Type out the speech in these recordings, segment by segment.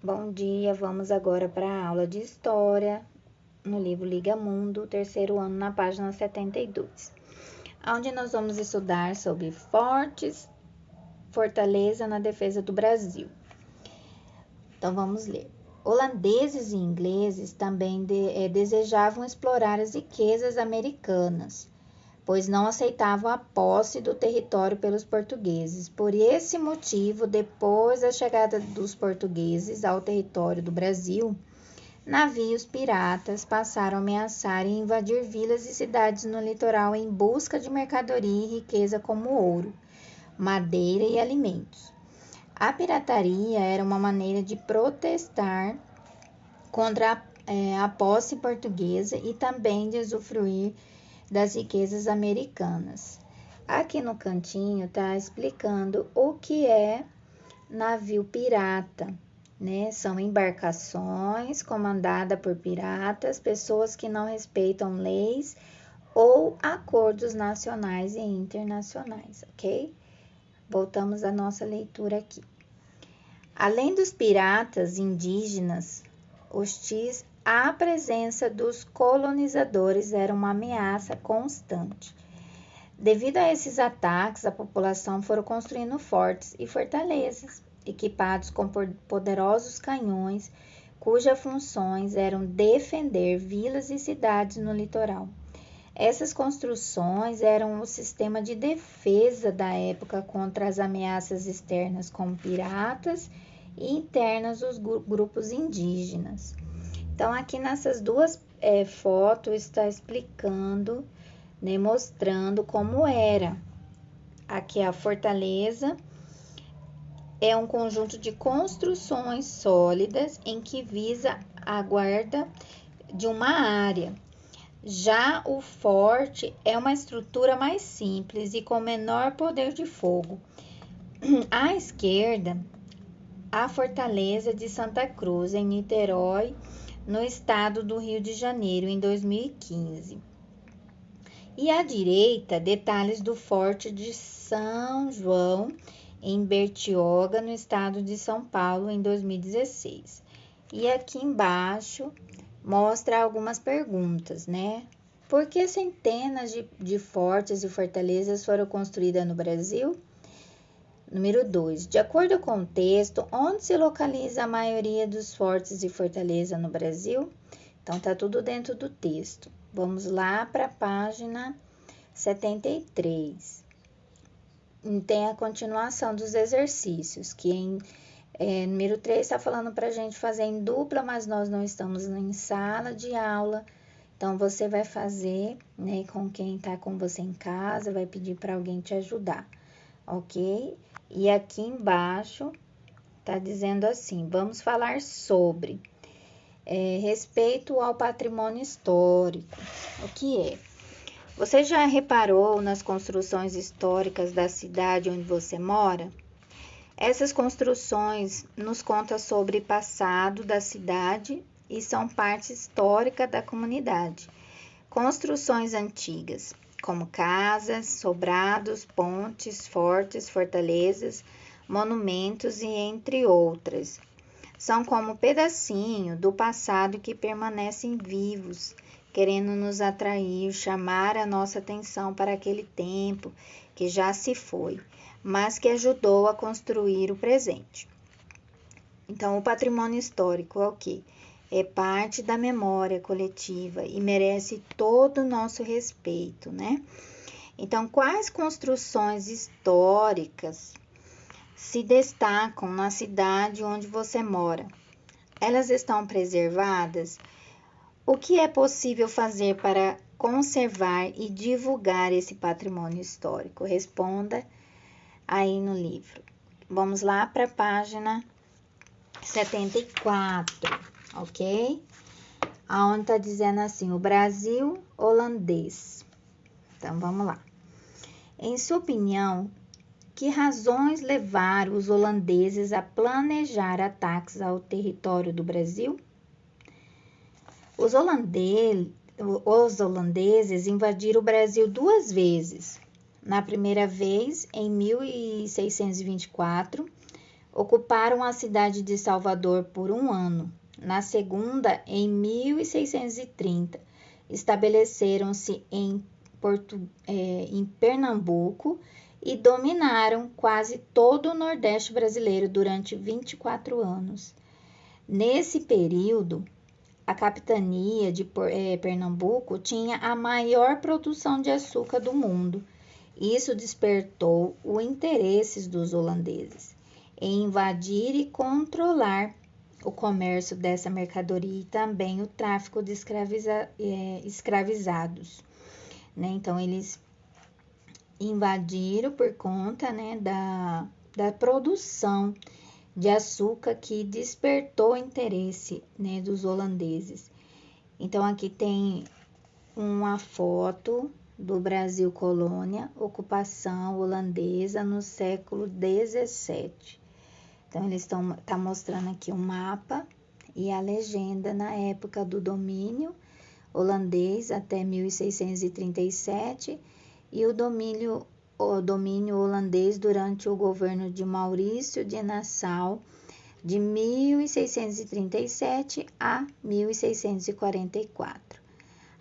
Bom dia, vamos agora para a aula de História, no livro Liga Mundo, terceiro ano, na página 72, onde nós vamos estudar sobre fortes, fortaleza na defesa do Brasil. Então, vamos ler. Holandeses e ingleses também desejavam explorar as riquezas americanas, pois não aceitavam a posse do território pelos portugueses. Por esse motivo, depois da chegada dos portugueses ao território do Brasil, navios piratas passaram a ameaçar e invadir vilas e cidades no litoral em busca de mercadoria e riqueza como ouro, madeira e alimentos. A pirataria era uma maneira de protestar contra a posse portuguesa e também de usufruir das riquezas americanas. Aqui no cantinho está explicando o que é navio pirata, né? São embarcações comandadas por piratas, pessoas que não respeitam leis ou acordos nacionais e internacionais, ok? Voltamos à nossa leitura aqui. Além dos piratas indígenas hostis, a presença dos colonizadores era uma ameaça constante. Devido a esses ataques, a população foram construindo fortes e fortalezas, equipados com poderosos canhões, cujas funções eram defender vilas e cidades no litoral. Essas construções eram o sistema de defesa da época contra as ameaças externas, como piratas, e internas, os grupos indígenas. Então, aqui nessas duas fotos está explicando, né, mostrando como era. Aqui a fortaleza é um conjunto de construções sólidas em que visa a guarda de uma área. Já o forte é uma estrutura mais simples e com menor poder de fogo. À esquerda, a fortaleza de Santa Cruz, em Niterói, no estado do Rio de Janeiro, em 2015. E à direita, detalhes do Forte de São João, em Bertioga, no estado de São Paulo, em 2016. E aqui embaixo mostra algumas perguntas, né? Por que centenas de fortes e fortalezas foram construídas no Brasil? Número 2. De acordo com o texto, onde se localiza a maioria dos fortes e fortalezas no Brasil? Então, tá tudo dentro do texto. Vamos lá para a página 73. Tem a continuação dos exercícios, que número 3 está falando para a gente fazer em dupla, mas nós não estamos em sala de aula. Então, você vai fazer, né, com quem está com você em casa, vai pedir para alguém te ajudar, ok? E aqui embaixo está dizendo assim, vamos falar sobre respeito ao patrimônio histórico. O que é? Você já reparou nas construções históricas da cidade onde você mora? Essas construções nos contam sobre o passado da cidade e são parte histórica da comunidade. Construções antigas, como casas, sobrados, pontes, fortes, fortalezas, monumentos e entre outras. São como pedacinho do passado que permanecem vivos, querendo nos atrair, chamar a nossa atenção para aquele tempo que já se foi, mas que ajudou a construir o presente. Então, o patrimônio histórico é o quê? É parte da memória coletiva e merece todo o nosso respeito, né? Então, quais construções históricas se destacam na cidade onde você mora? Elas estão preservadas? O que é possível fazer para conservar e divulgar esse patrimônio histórico? Responda aí no livro. Vamos lá para a página 74. Ok? Aonde tá dizendo assim, o Brasil holandês. Então, vamos lá. Em sua opinião, que razões levaram os holandeses a planejar ataques ao território do Brasil? Os holandeses invadiram o Brasil 2 vezes. Na primeira vez, em 1624, Ocuparam a cidade de Salvador por um ano. Na segunda, em 1630, estabeleceram-se em Pernambuco e dominaram quase todo o Nordeste brasileiro durante 24 anos. Nesse período, a capitania de Pernambuco tinha a maior produção de açúcar do mundo. Isso despertou o interesse dos holandeses em invadir e controlar o comércio dessa mercadoria e também o tráfico de escravizados. Né? Então, eles invadiram por conta, né, da produção de açúcar que despertou o interesse, né, dos holandeses. Então, aqui tem uma foto do Brasil colônia, ocupação holandesa no século 17. Então, eles tá mostrando aqui um mapa e a legenda na época do domínio holandês até 1637 e o domínio holandês durante o governo de Maurício de Nassau de 1637 a 1644.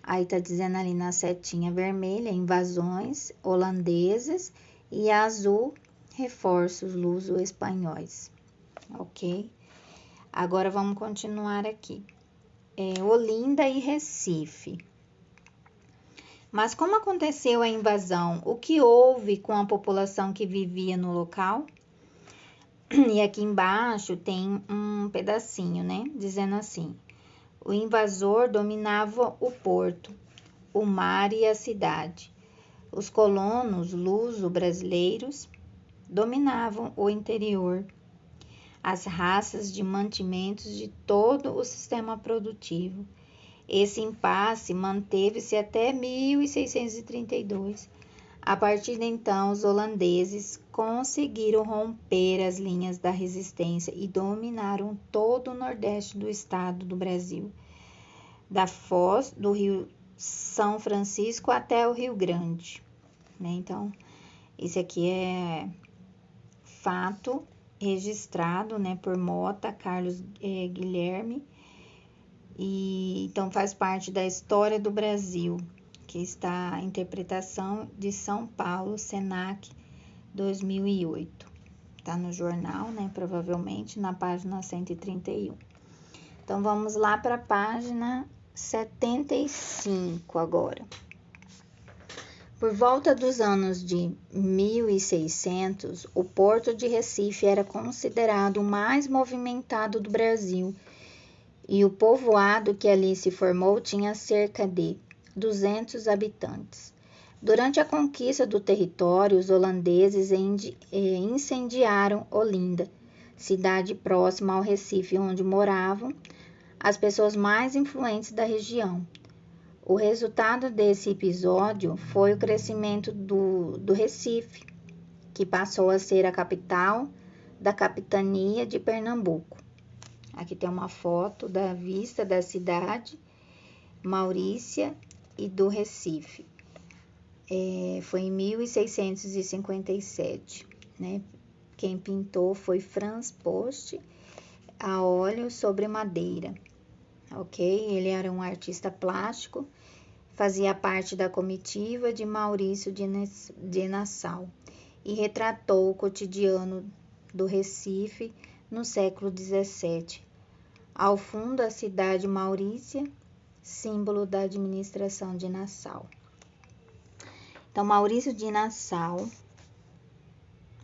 Aí tá dizendo ali na setinha vermelha, invasões holandesas e azul, reforços luso-espanhóis. Ok? Agora vamos continuar aqui. Olinda e Recife. Mas como aconteceu a invasão? O que houve com a população que vivia no local? E aqui embaixo tem um pedacinho, né? Dizendo assim: o invasor dominava o porto, o mar e a cidade. Os colonos luso-brasileiros dominavam o interior, as raças de mantimentos de todo o sistema produtivo. Esse impasse manteve-se até 1632. A partir de então, os holandeses conseguiram romper as linhas da resistência e dominaram todo o nordeste do estado do Brasil, da Foz do Rio São Francisco até o Rio Grande. Né? Então, esse aqui é fato registrado, né, por Mota, Carlos Guilherme, e então faz parte da história do Brasil, que está a interpretação de São Paulo, Senac, 2008. Está no jornal, né, provavelmente na página 131. Então vamos lá para a página 75 agora. Por volta dos anos de 1600, o Porto de Recife era considerado o mais movimentado do Brasil e o povoado que ali se formou tinha cerca de 200 habitantes. Durante a conquista do território, os holandeses incendiaram Olinda, cidade próxima ao Recife, onde moravam as pessoas mais influentes da região. O resultado desse episódio foi o crescimento do Recife, que passou a ser a capital da capitania de Pernambuco. Aqui tem uma foto da vista da cidade, Maurícia e do Recife. Foi em 1657, né? Quem pintou foi Franz Post, a óleo sobre madeira. Ok? Ele era um artista plástico, fazia parte da comitiva de Maurício de Nassau e retratou o cotidiano do Recife no século XVII. Ao fundo, a cidade Maurícia, símbolo da administração de Nassau. Então, Maurício de Nassau,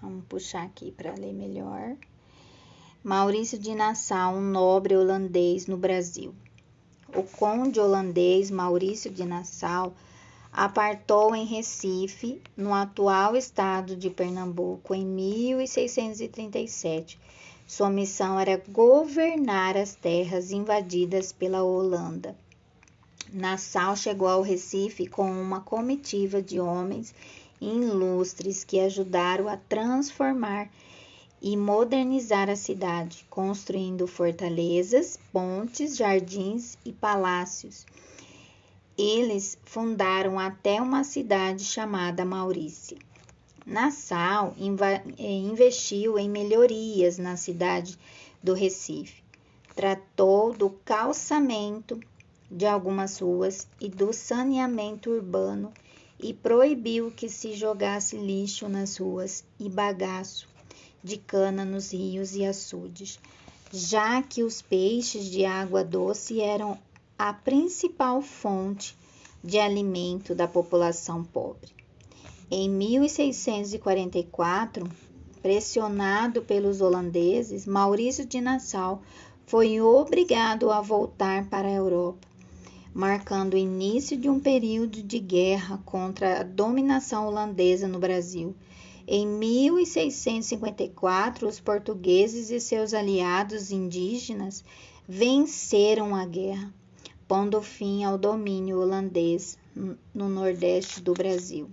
vamos puxar aqui para ler melhor. Maurício de Nassau, um nobre holandês no Brasil. O conde holandês Maurício de Nassau apartou em Recife, no atual estado de Pernambuco, em 1637. Sua missão era governar as terras invadidas pela Holanda. Nassau chegou ao Recife com uma comitiva de homens ilustres que ajudaram a transformar e modernizar a cidade, construindo fortalezas, pontes, jardins e palácios. Eles fundaram até uma cidade chamada Maurícia. Nassau investiu em melhorias na cidade do Recife. Tratou do calçamento de algumas ruas e do saneamento urbano e proibiu que se jogasse lixo nas ruas e bagaço de cana nos rios e açudes, já que os peixes de água doce eram a principal fonte de alimento da população pobre. Em 1644, pressionado pelos holandeses, Maurício de Nassau foi obrigado a voltar para a Europa, marcando o início de um período de guerra contra a dominação holandesa no Brasil. Em 1654, os portugueses e seus aliados indígenas venceram a guerra, pondo fim ao domínio holandês no nordeste do Brasil.